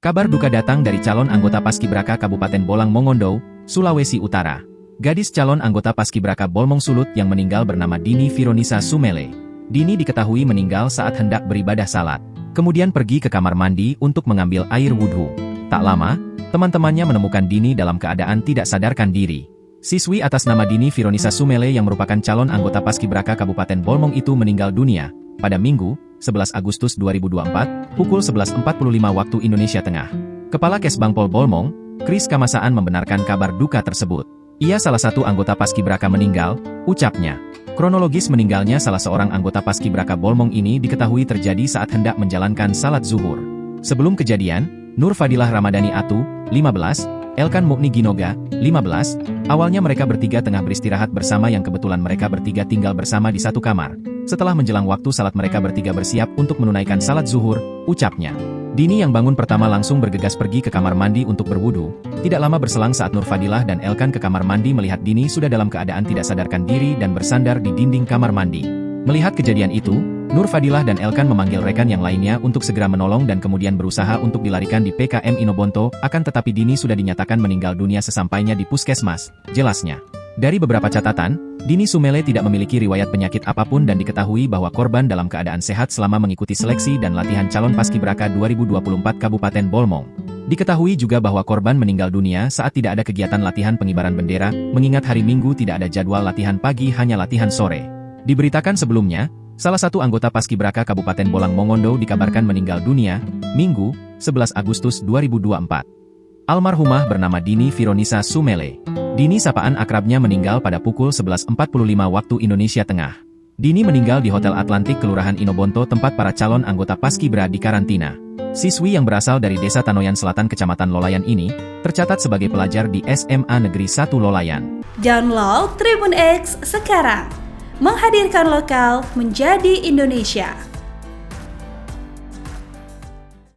Kabar duka datang dari calon anggota Paskibraka Kabupaten Bolang Mongondo, Sulawesi Utara. Gadis calon anggota Paskibraka Bolmong Sulut yang meninggal bernama Dini Vironisa Sumele. Dini diketahui meninggal saat hendak beribadah salat. Kemudian pergi ke kamar mandi untuk mengambil air wudhu. Tak lama, teman-temannya menemukan Dini dalam keadaan tidak sadarkan diri. Siswi atas nama Dini Vironisa Sumele yang merupakan calon anggota Paskibraka Kabupaten Bolmong itu meninggal dunia pada Minggu, 11 Agustus 2024, pukul 11.45 waktu Indonesia Tengah. Kepala Kesbangpol Bolmong, Kris Kamasaan membenarkan kabar duka tersebut. Ia salah satu anggota Paskibraka meninggal, ucapnya. Kronologis meninggalnya salah seorang anggota Paskibraka Bolmong ini diketahui terjadi saat hendak menjalankan salat zuhur. Sebelum kejadian, Nur Fadilah Ramadhani Atu, 15, Elkan Mukni Ginoga, 15, awalnya mereka bertiga tengah beristirahat bersama yang kebetulan mereka bertiga tinggal bersama di satu kamar. Setelah menjelang waktu salat mereka bertiga bersiap untuk menunaikan salat zuhur, ucapnya. Dini yang bangun pertama langsung bergegas pergi ke kamar mandi untuk berwudu. Tidak lama berselang saat Nur Fadilah dan Elkan ke kamar mandi melihat Dini sudah dalam keadaan tidak sadarkan diri dan bersandar di dinding kamar mandi. Melihat kejadian itu, Nur Fadilah dan Elkan memanggil rekan yang lainnya untuk segera menolong dan kemudian berusaha untuk dilarikan di PKM Inobonto, akan tetapi Dini sudah dinyatakan meninggal dunia sesampainya di puskesmas, jelasnya. Dari beberapa catatan, Dini Sumele tidak memiliki riwayat penyakit apapun dan diketahui bahwa korban dalam keadaan sehat selama mengikuti seleksi dan latihan calon Paskibraka 2024 Kabupaten Bolmong. Diketahui juga bahwa korban meninggal dunia saat tidak ada kegiatan latihan pengibaran bendera, mengingat hari Minggu tidak ada jadwal latihan pagi, hanya latihan sore. Diberitakan sebelumnya, salah satu anggota Paskibraka Kabupaten Bolang Mongondo dikabarkan meninggal dunia, Minggu, 11 Agustus 2024. Almarhumah bernama Dini Vironisa Sumele. Dini sapaan akrabnya meninggal pada pukul 11.45 waktu Indonesia Tengah. Dini meninggal di Hotel Atlantik Kelurahan Inobonto tempat para calon anggota Paskibra dikarantina. Siswi yang berasal dari Desa Tanoyan Selatan Kecamatan Lolayan ini, tercatat sebagai pelajar di SMA Negeri 1 Lolayan. Download Tribun X sekarang. Menghadirkan lokal menjadi Indonesia.